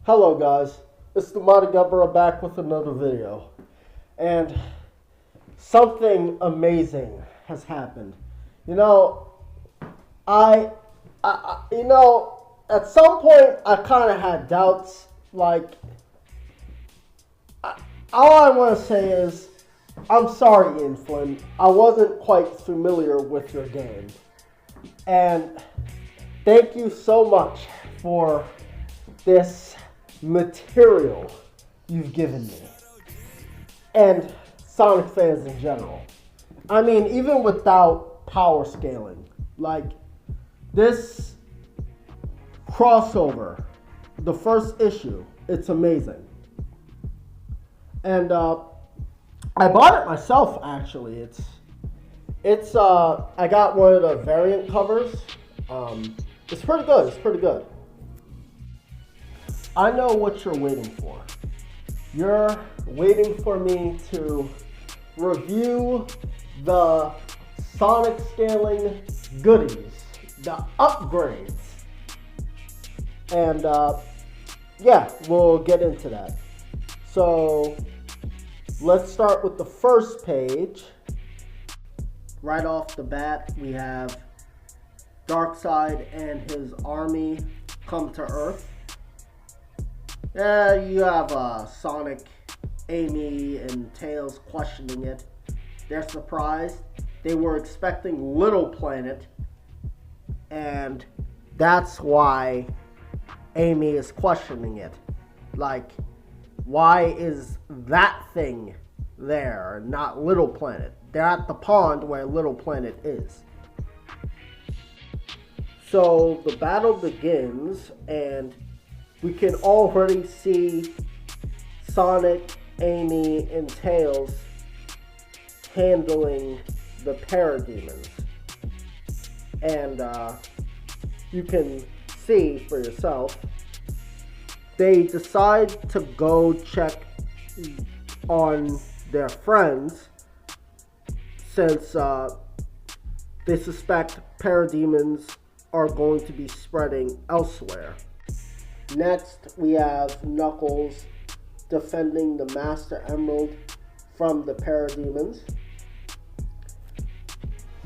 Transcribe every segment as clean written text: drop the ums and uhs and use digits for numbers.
Hello guys, it's the Mighty Governor back with another video. And something amazing has happened. You know, at some point I kind of had doubts. All I want to say is, I'm sorry, Ian Flynn. I wasn't quite familiar with your game. And thank you so much for this material you've given me. And Sonic fans in general. I mean, even without power scaling, this crossover, the first issue, it's amazing. And I bought it myself, actually. I got one of the variant covers. It's pretty good. It's pretty good. I know what you're waiting for. You're waiting for me to review the Sonic scaling goodies, the upgrades. And yeah, we'll get into that. So let's start with the first page. Right off the bat, we have Darkseid and his army come to Earth. You have Sonic, Amy, and Tails questioning it. They're surprised. They were expecting Little Planet, and that's why Amy is questioning it. Why is that thing there, not Little Planet? They're at the pond where Little Planet is. So the battle begins, and we can already see Sonic, Amy, and Tails handling the parademons. And you can see for yourself, they decide to go check on their friends since they suspect parademons are going to be spreading elsewhere. Next, we have Knuckles defending the Master Emerald from the parademons.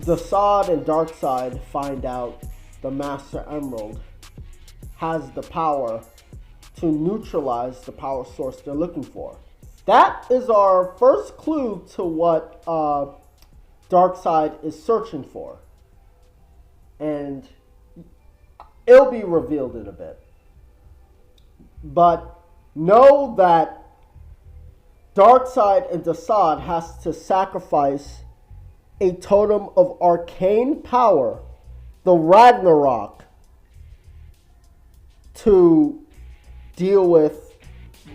Darkseid and Darkseid find out the Master Emerald has the power to neutralize the power source they're looking for. That is our first clue to what Darkseid is searching for. And it'll be revealed in a bit. But know that Darkseid and Darkseid has to sacrifice a totem of arcane power, the Ragnarok, to deal with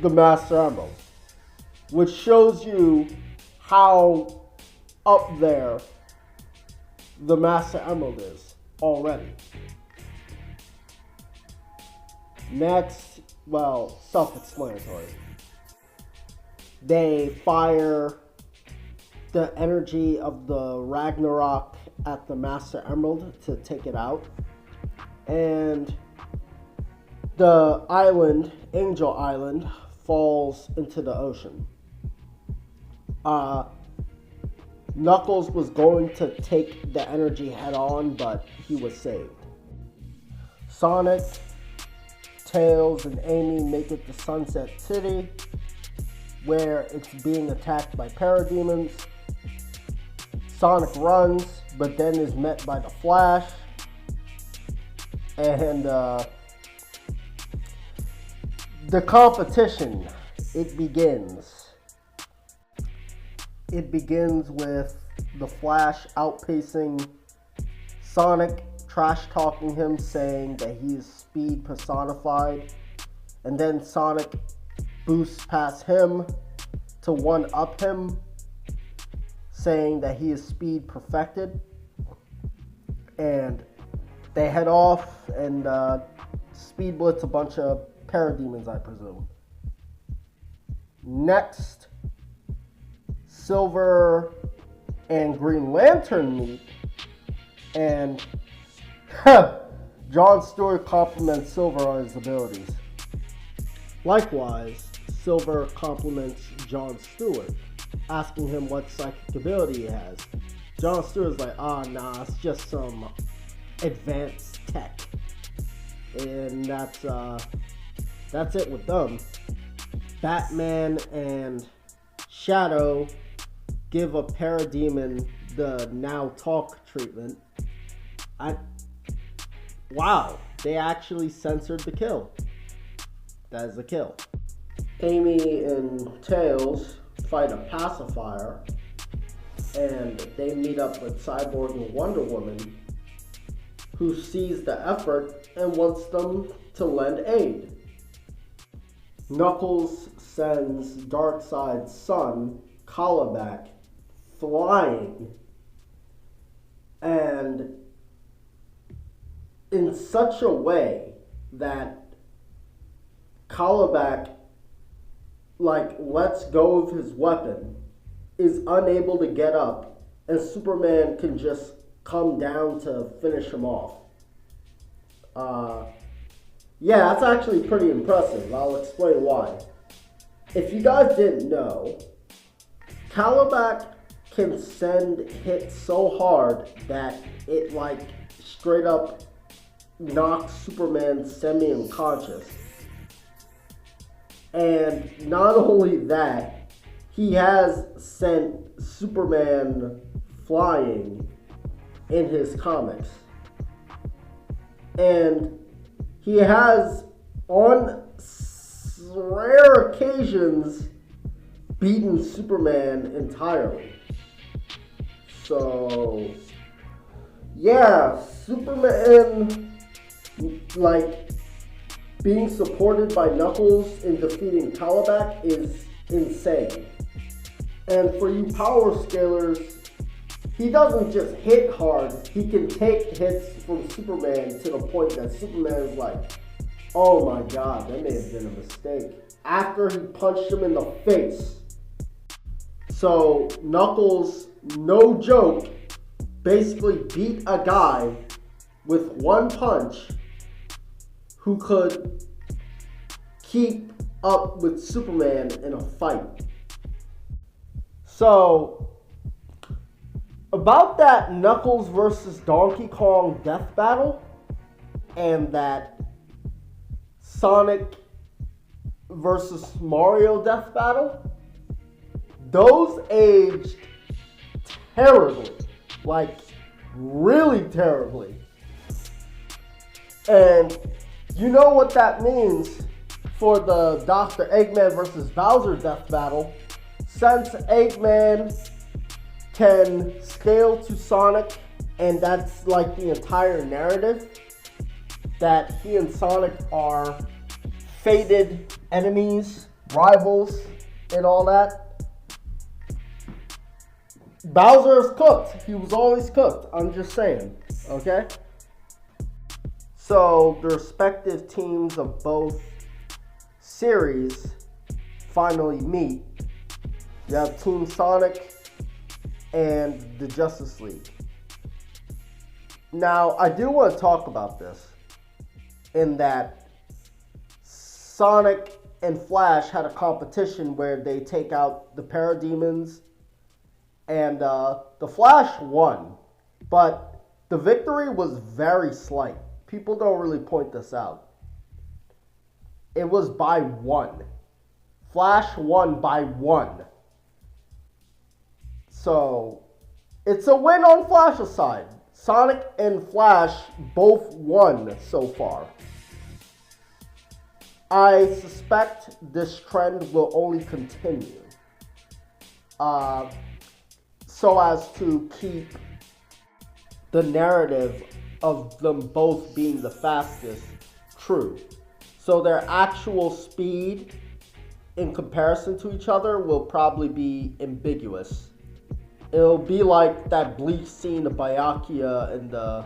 the Master Emerald, which shows you how up there the Master Emerald is already. Next, well, self-explanatory. They fire the energy of the Ragnarok at the Master Emerald to take it out. And the island, Angel Island, falls into the ocean. Knuckles was going to take the energy head on, but he was saved. Sonic, Tails, and Amy make it to Sunset City, where it's being attacked by parademons. Sonic runs, but then is met by the Flash. And the competition, it begins. It begins with the Flash outpacing Sonic, trash-talking him, saying that he's speed personified. And then Sonic boosts past him to one-up him, saying that he is speed perfected. And they head off and speed blitz a bunch of parademons, I presume. Next, Silver and Green Lantern meet, and John Stewart compliments Silver on his abilities. Likewise, Silver compliments Jon Stewart, asking him what psychic ability he has. Jon Stewart's like, nah, it's just some advanced tech. And that's it with them. Batman and Shadow give a parademon the now talk treatment. Wow, they actually censored the kill. That is a kill. Amy and Tails fight a pacifier, and they meet up with Cyborg and Wonder Woman, who sees the effort and wants them to lend aid. Knuckles sends Darkseid's son, Kalibak, flying, and in such a way that Kalibak lets go of his weapon, is unable to get up, and Superman can just come down to finish him off. Yeah, that's actually pretty impressive. I'll explain why. If you guys didn't know, Kalibak can send hits so hard that it straight up knocks Superman semi-unconscious. And not only that, he has sent Superman flying in his comics. And he has, on rare occasions, beaten Superman entirely. So, yeah, Superman, being supported by Knuckles in defeating Kalibak is insane. And for you power scalers, he doesn't just hit hard, he can take hits from Superman to the point that Superman is like, oh my god, that may have been a mistake. After he punched him in the face. So Knuckles, no joke, basically beat a guy with one punch who could keep up with Superman in a fight. So, about that Knuckles versus Donkey Kong death battle, and that Sonic versus Mario death battle, those aged terribly. Really terribly. And you know what that means for the Dr. Eggman versus Bowser death battle. Since Eggman can scale to Sonic, and that's the entire narrative, that he and Sonic are fated enemies, rivals, and all that. Bowser is cooked. He was always cooked. I'm just saying. Okay? So, the respective teams of both series finally meet. You have Team Sonic and the Justice League. Now, I do want to talk about this, in that Sonic and Flash had a competition where they take out the parademons, and the Flash won, but the victory was very slight. People don't really point this out. It was by one. Flash won by one. So, it's a win on Flash's side. Sonic and Flash both won so far. I suspect this trend will only continue. So as to keep the narrative of them both being the fastest true. So their actual speed in comparison to each other will probably be ambiguous. It'll be like that Bleach scene of Byakuya and the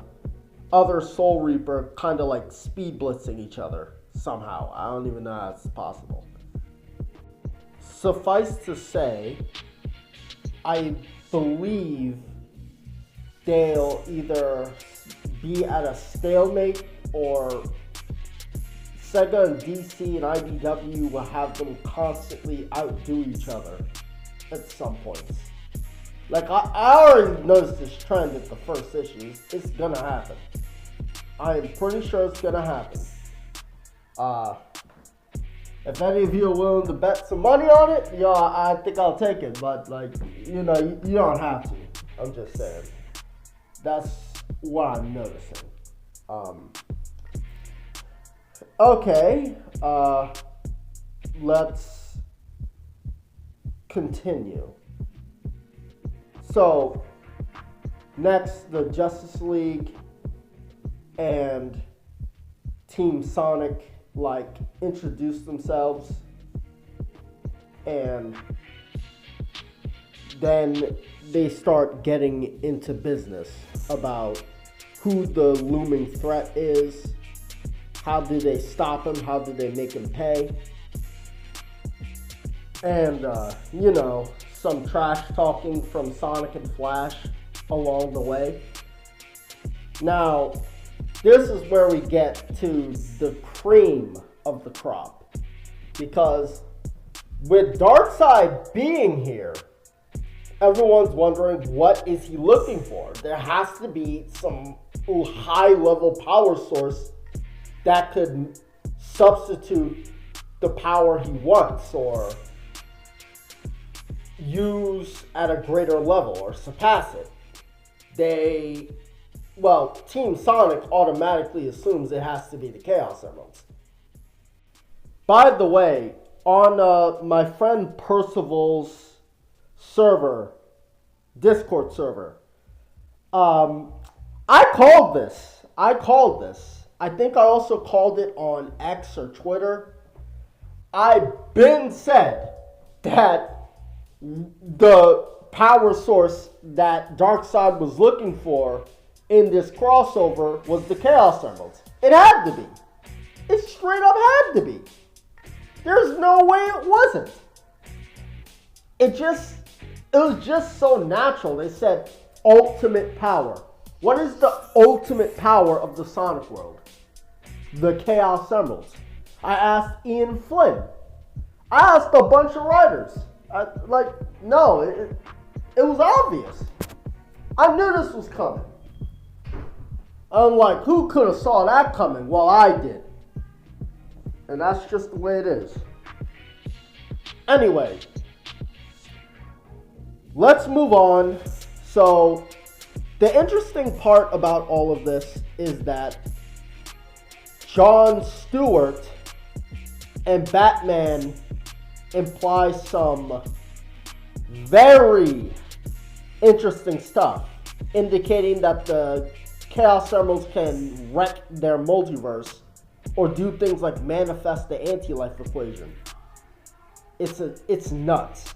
other Soul Reaper kind of speed blitzing each other somehow. I don't even know how it's possible. Suffice to say, I believe they'll either be at a stalemate or Sega and DC and IDW will have them constantly outdo each other at some points. Like, I already noticed this trend at the first issues. It's gonna happen. I am pretty sure it's gonna happen. If any of you are willing to bet some money on it, I think I'll take it. But, like, you don't have to. I'm just saying. That's what I'm noticing. Okay. Let's continue. So, next, the Justice League and Team Sonic introduce themselves, and then they start getting into business about who the looming threat is, how do they stop him, how do they make him pay, and some trash talking from Sonic and Flash along the way. Now, this is where we get to the cream of the crop, because with Darkseid being here, everyone's wondering, what is he looking for? There has to be some high-level power source that could substitute the power he wants, or use at a greater level, or surpass it. Team Sonic automatically assumes it has to be the Chaos Emeralds. By the way, on my friend Percival's server, Discord server, I called this. I think I also called it on X or Twitter. I've been said that the power source that Darkseid was looking for in this crossover was the Chaos Emeralds. It had to be. It straight up had to be. There's no way it wasn't. It was just so natural. They said ultimate power. What is the ultimate power of the Sonic world? The Chaos Emeralds. I asked Ian Flynn. I asked a bunch of writers. No, it was obvious. I knew this was coming. I'm like, who could have saw that coming? Well, I did. And that's just the way it is. Anyway, let's move on. So, the interesting part about all of this is that Jon Stewart and Batman imply some very interesting stuff, indicating that the Chaos Emeralds can wreck their multiverse or do things like manifest the anti-life equation. It's nuts.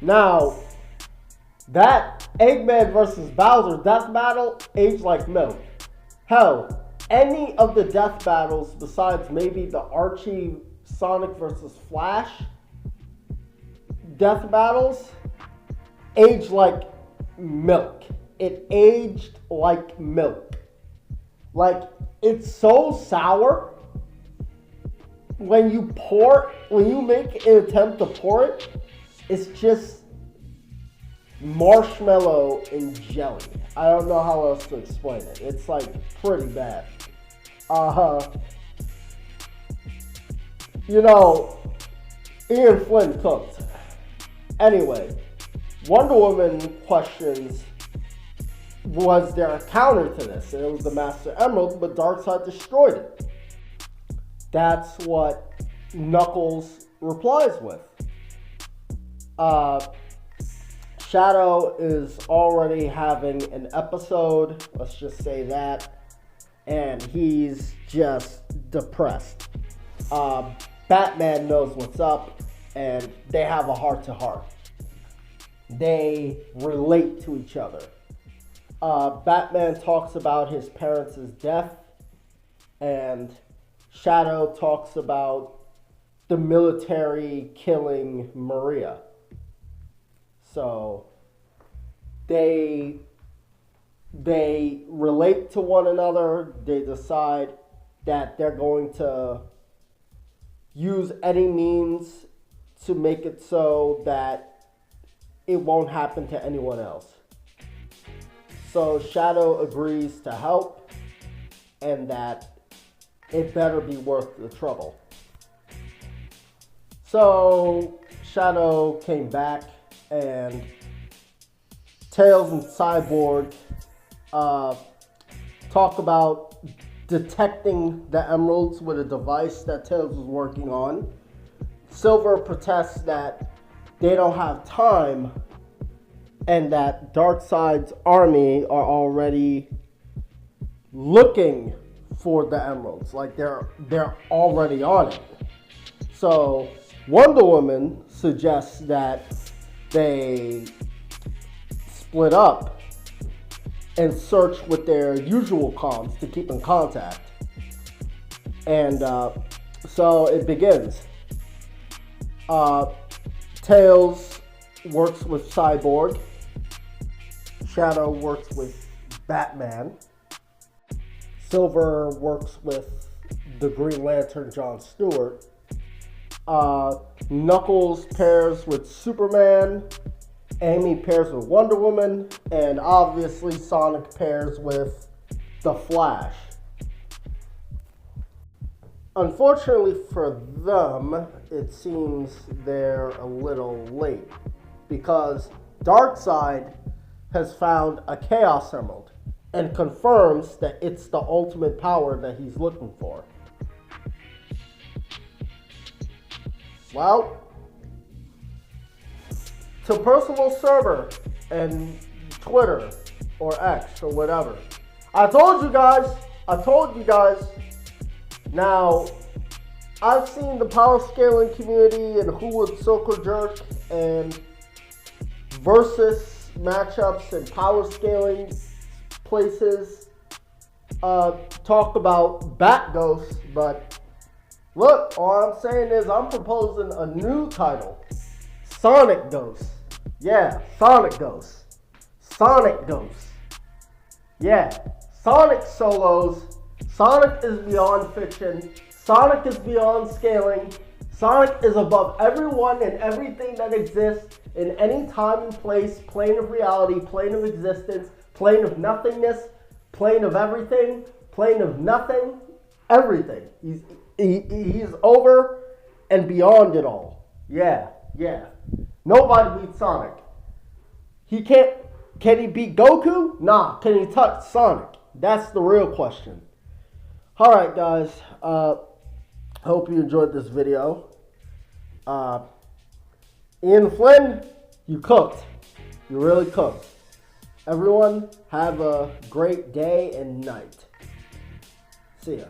Now, that Eggman versus Bowser death battle aged like milk. Hell, any of the death battles besides maybe the Archie Sonic versus Flash death battles aged like milk. It aged like milk. Like, it's so sour. When you make an attempt to pour it, it's just marshmallow and jelly. I don't know how else to explain it. It's like pretty bad. Ian Flynn cooked. Anyway, Wonder Woman questions, was there a counter to this? And it was the Master Emerald, but Darkseid destroyed it. That's what Knuckles replies with. Shadow is already having an episode, let's just say that, and he's just depressed. Batman knows what's up, and they have a heart-to-heart. They relate to each other. Batman talks about his parents' death, and Shadow talks about the military killing Maria. So they relate to one another. They decide that they're going to use any means to make it so that it won't happen to anyone else. So Shadow agrees to help, and that it better be worth the trouble. So Shadow came back, and Tails and Cyborg talk about detecting the emeralds with a device that Tails was working on. Silver protests that they don't have time and that Darkseid's army are already looking for the emeralds. Like they're already on it. So Wonder Woman suggests that they split up and search with their usual comms to keep in contact. And so it begins. Tails works with Cyborg. Shadow works with Batman. Silver works with the Green Lantern, John Stewart. Knuckles pairs with Superman. Amy pairs with Wonder Woman. And obviously Sonic pairs with the Flash. Unfortunately for them, it seems they're a little late because Darkseid has found a Chaos Emerald and confirms that it's the ultimate power that he's looking for. Well, to Percival's server and Twitter or X or whatever, I told you guys. Now, I've seen the power scaling community and who would circle jerk and versus matchups and power scaling places talk about Bat Ghosts, but look, all I'm saying is I'm proposing a new title. Sonic Ghosts. Yeah, Sonic Ghosts. Sonic Ghosts. Yeah, Sonic solos. Sonic is beyond fiction. Sonic is beyond scaling. Sonic is above everyone and everything that exists in any time and place, plane of reality, plane of existence, plane of nothingness, plane of everything, plane of nothing, everything. He's over and beyond it all. Yeah. Nobody beats Sonic. Can he beat Goku? Nah. Can he touch Sonic? That's the real question. Alright guys, hope you enjoyed this video. Ian Flynn, you cooked. You really cooked. Everyone, have a great day and night. See ya.